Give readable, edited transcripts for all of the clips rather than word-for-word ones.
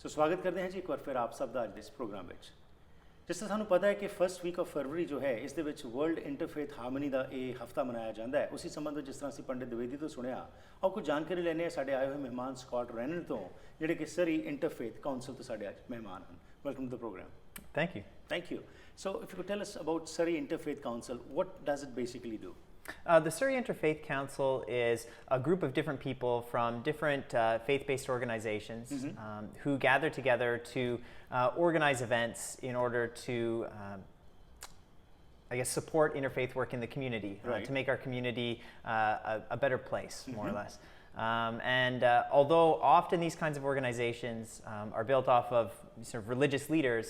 ਸੋ ਸਵਾਗਤ ਕਰਦੇ ਹਾਂ ਜੀ ਇੱਕ ਵਾਰ ਫਿਰ ਆਪ ਸਭ ਦਾ ਅੱਜ ਦੇ ਇਸ ਪ੍ਰੋਗਰਾਮ ਵਿੱਚ। ਜਿਸ ਤਰ੍ਹਾਂ ਸਾਨੂੰ ਪਤਾ ਹੈ ਕਿ ਫਸਟ ਵੀਕ ਆਫ ਫਰਵਰੀ ਜੋ ਹੈ ਇਸ ਦੇ ਵਿੱਚ ਵਰਲਡ ਇੰਟਰਫੇਥ ਹਾਰਮਨੀ ਦਾ ਇਹ ਹਫਤਾ ਮਨਾਇਆ ਜਾਂਦਾ ਹੈ। ਉਸੇ ਸੰਬੰਧ ਵਿੱਚ ਜਿਸ ਤਰ੍ਹਾਂ ਅਸੀਂ ਪੰਡਿਤ ਦਵੇਦੀ ਤੋਂ ਸੁਣਿਆ, ਆਓ ਕੁਝ ਜਾਣਕਾਰੀ ਲੈਣੇ ਆ ਸਾਡੇ ਆਏ ਹੋਏ ਮਹਿਮਾਨ ਸਕਾਟ ਰੈਨਲਡ ਤੋਂ, ਜਿਹੜੇ ਕਿ ਸਰੀ ਇੰਟਰਫੇਥ ਕਾਉਂਸਲ ਤੋਂ ਸਾਡੇ ਅੱਜ ਮਹਿਮਾਨ ਹਨ। Welcome to the programme. Thank you. Thank you. So if you could tell us about Surrey Interfaith Council, what does it basically do? The Surrey Interfaith Council is a group of different people from different faith-based organizations who gather together to organize events in order to support interfaith work in the community, to make our community a better place, more or less. Although often these kinds of organizations are built off of sort of religious leaders,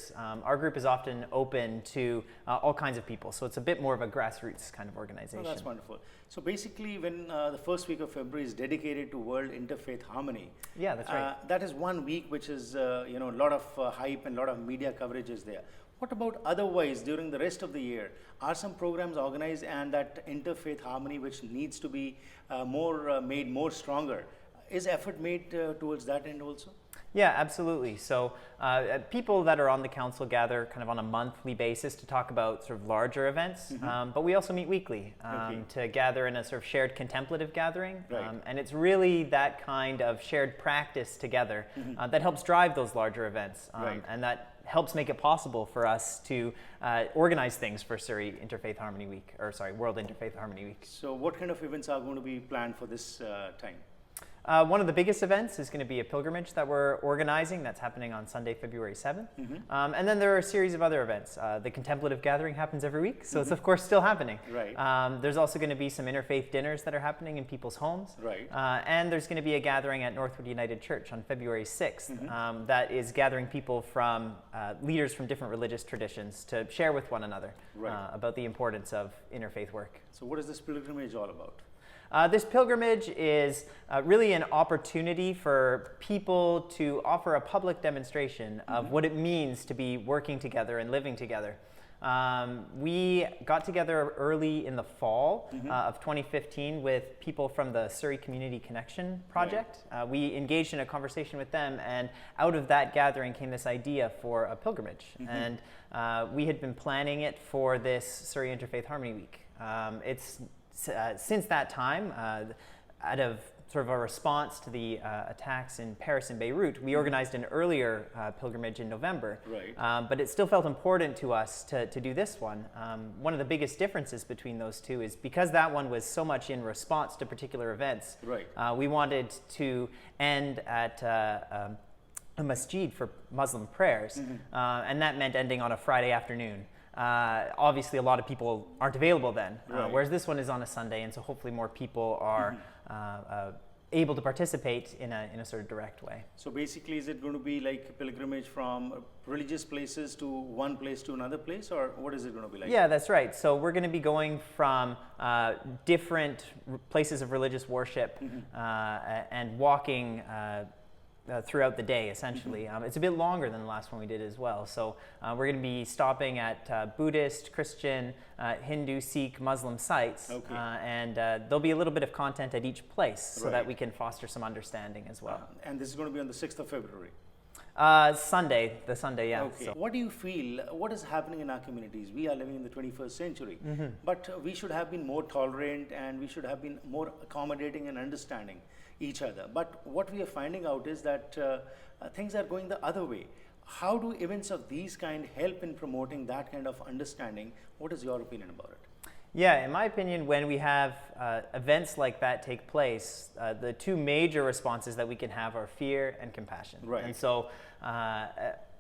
our group is often open to all kinds of people. So it's a bit more of a grassroots kind of organization. Oh, that's wonderful. So basically when the first week of February is dedicated to World Interfaith Harmony. Yeah, that's right. That is one week which is, a lot of hype and a lot of media coverage is there. What about otherwise during the rest of the year? Are some programs organized and that interfaith harmony which needs to be made more stronger? Is effort made towards that end also? Yeah, absolutely. So people that are on the council gather kind of on a monthly basis to talk about sort of larger events, but we also meet weekly to gather in a sort of shared contemplative gathering. And it's really that kind of shared practice together that helps drive those larger events, and that helps make it possible for us to organize things for Surrey Interfaith Harmony Week, World Interfaith Harmony Week. So what kind of events are going to be planned for this time? One of the biggest events is going to be a pilgrimage that we're organizing that's happening on Sunday, February 7th. And then there are a series of other events. The contemplative gathering happens every week, so it's of course still happening. There's also going to be some interfaith dinners that are happening in people's homes. And there's going to be a gathering at Northwood United Church on February 6th that is gathering people from leaders from different religious traditions to share with one another about the importance of interfaith work. So what is this pilgrimage all about? This pilgrimage is really an opportunity for people to offer a public demonstration of what it means to be working together and living together. We got together early in the fall of 2015 with people from the Surrey Community Connection Project. We engaged in a conversation with them, and out of that gathering came this idea for a pilgrimage. And we had been planning it for this Surrey Interfaith Harmony Week. Since that time, out of sort of a response to the attacks in Paris and Beirut, we organized an earlier pilgrimage in November. But it still felt important to us to do this one. One of the biggest differences between those two is because that one was so much in response to particular events, we wanted to end at a masjid for Muslim prayers, and that meant ending on a Friday afternoon. Obviously a lot of people aren't available then, whereas this one is on a Sunday, and so hopefully more people are able to participate in a sort of direct way. So basically is it going to be like a pilgrimage from religious places to one place to another place, or what is it going to be like? Yeah, that's right. So we're going to be going from different places of religious worship and walking throughout the day, essentially. It's a bit longer than the last one we did as well. So we're going to be stopping at Buddhist, Christian, Hindu, Sikh, Muslim sites. And there'll be a little bit of content at each place so that we can foster some understanding as well. And this is going to be on the 6th of February? The Sunday, yeah. So what do you feel, what is happening in our communities? We are living in the 21st century, but we should have been more tolerant and we should have been more accommodating and understanding each other. But what we are finding out is that things are going the other way. How do events of these kind help in promoting that kind of understanding? What is your opinion about it? Yeah, in my opinion, when we have events like that take place, the two major responses that we can have are fear and compassion. And so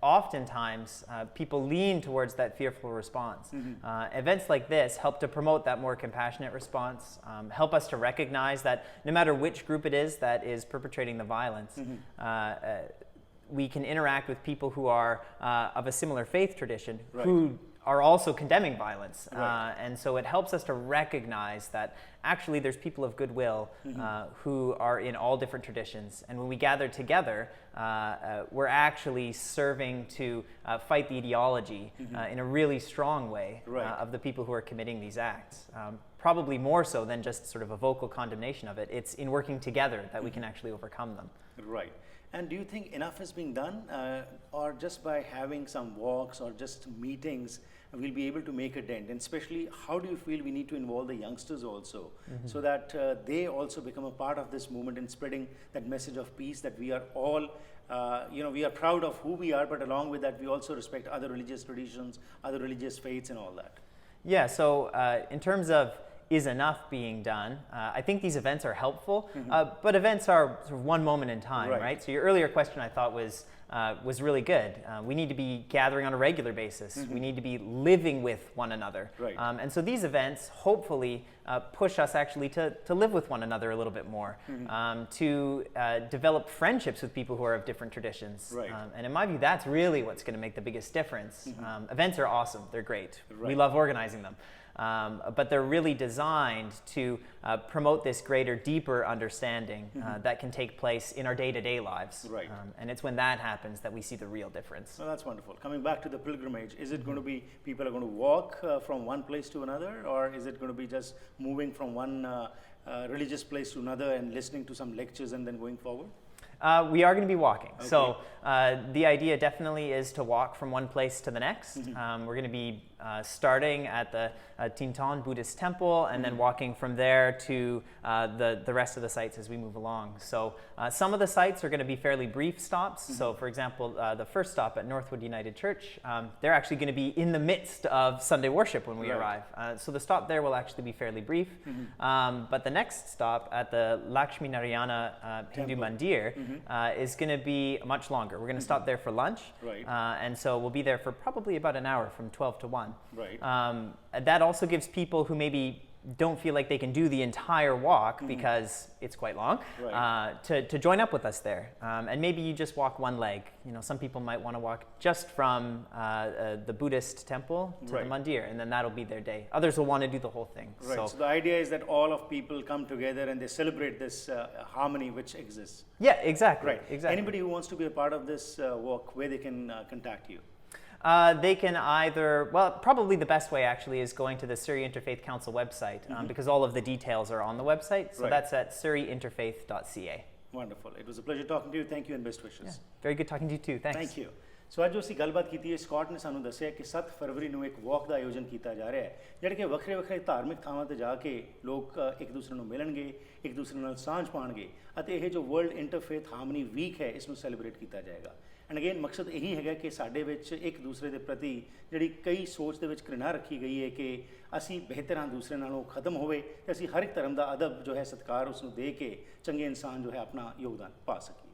oftentimes people lean towards that fearful response. Events like this help to promote that more compassionate response, help us to recognize that no matter which group it is that is perpetrating the violence, we can interact with people who are of a similar faith tradition who are also condemning violence. And so it helps us to recognize that actually there's people of goodwill who are in all different traditions. And when we gather together, we're actually serving to fight the ideology in a really strong way of the people who are committing these acts. Probably more so than just sort of a vocal condemnation of it. It's in working together that we can actually overcome them. Right. And do you think enough is being done, or just by having some walks or just meetings, we'll be able to make a dent? And especially, how do you feel we need to involve the youngsters also, so that they also become a part of this movement in spreading that message of peace, that we are all, we are proud of who we are, but along with that, we also respect other religious traditions, other religious faiths and all that? Yeah, so in terms of is enough being done, I think these events are helpful, but events are sort of one moment in time, right? So your earlier question I thought was really good. We need to be gathering on a regular basis. We need to be living with one another. And so these events hopefully push us actually to live with one another a little bit more, to develop friendships with people who are of different traditions. And in my view, that's really what's going to make the biggest difference. Events are awesome. They're great. We love organizing them. But they're really designed to promote this greater, deeper understanding that can take place in our day-to-day lives. And it's when that happens that we see the real difference. Well, that's wonderful. Coming back to the pilgrimage, is it going to be people are going to walk from one place to another, or is it going to be just moving from one religious place to another and listening to some lectures and then going forward? We are going to be walking. So the idea definitely is to walk from one place to the next. We're going to be starting at the Tintan Buddhist temple and then walking from there to the rest of the sites as we move along. So some of the sites are going to be fairly brief stops. So for example, the first stop at Northwood United Church, they're actually going to be in the midst of Sunday worship when we arrive. So the stop there will actually be fairly brief. But the next stop at the Lakshmi Narayana Hindu Mandir is going to be much longer. We're going to stop there for lunch. And so we'll be there for probably about an hour from 12 to 1. That also gives people who maybe don't feel like they can do the entire walk because it's quite long to join up with us there. And maybe you just walk one leg. You know, some people might want to walk just from the Buddhist temple to the mandir, and then that'll be their day. Others will want to do the whole thing. So the idea is that all of people come together and they celebrate this harmony which exists. Yeah, exactly. Exactly. Anybody who wants to be a part of this walk, where they can contact you? They can either, well, probably the best way actually is going to the Surrey Interfaith Council website because all of the details are on the website. So that's at surreyinterfaith.ca. Wonderful. It was a pleasure talking to you. Thank you and best wishes. Yeah, very good talking to you too. Thanks. Thank you. ਸੋ ਅੱਜ ਅਸੀਂ ਗੱਲਬਾਤ ਕੀਤੀ ਹੈ। Scott ਨੇ ਸਾਨੂੰ ਦੱਸਿਆ ਕਿ 7 ਫਰਵਰੀ ਨੂੰ ਇੱਕ ਵਾਕ ਦਾ ਆਯੋਜਨ ਕੀਤਾ ਜਾ ਰਿਹਾ ਹੈ, ਜਿਹੜੇ ਕਿ ਵੱਖਰੇ ਵੱਖਰੇ ਧਾਰਮਿਕ ਥਾਵਾਂ ਤੇ ਜਾ ਕੇ ਲੋਕ ਇੱਕ ਦੂਸਰੇ ਨੂੰ ਮਿਲਣਗੇ, ਇੱਕ ਦੂਸਰੇ ਨਾਲ ਸਾਂਝ ਪਾਉਣਗੇ ਅਤੇ ਇਹ ਜੋ ਵਰਲਡ ਇੰਟਰਫੇਥ ਹਾਰਮਨੀ ਵੀਕ ਹੈ ਇਸ ਨੂੰ ਸੈਲੀਬ੍ਰੇਟ ਕੀਤਾ ਜਾਏਗਾ। ਐਂਡ ਅਗੇਨ ਮਕਸਦ ਇਹੀ ਹੈਗਾ ਕਿ ਸਾਡੇ ਵਿੱਚ ਇੱਕ ਦੂਸਰੇ ਦੇ ਪ੍ਰਤੀ ਜਿਹੜੀ ਕਈ ਸੋਚ ਦੇ ਵਿੱਚ ਘ੍ਰਿਣਾ ਰੱਖੀ ਗਈ ਹੈ ਕਿ ਅਸੀਂ ਬਿਹਤਰ ਹਾਂ ਦੂਸਰੇ ਨਾਲੋਂ ਖਤਮ ਹੋਵੇ ਤੇ ਅਸੀਂ ਹਰ ਇੱਕ ਧਰਮ ਦਾ ਅਦਬ ਜੋ ਹੈ ਸਤਿਕਾਰ ਉਸ ਨੂੰ ਦੇ ਕੇ ਚੰਗੇ ਇਨਸਾਨ ਜੋ ਹੈ ਆਪਣਾ ਯੋਗਦਾਨ ਪਾ ਸਕੀਏ।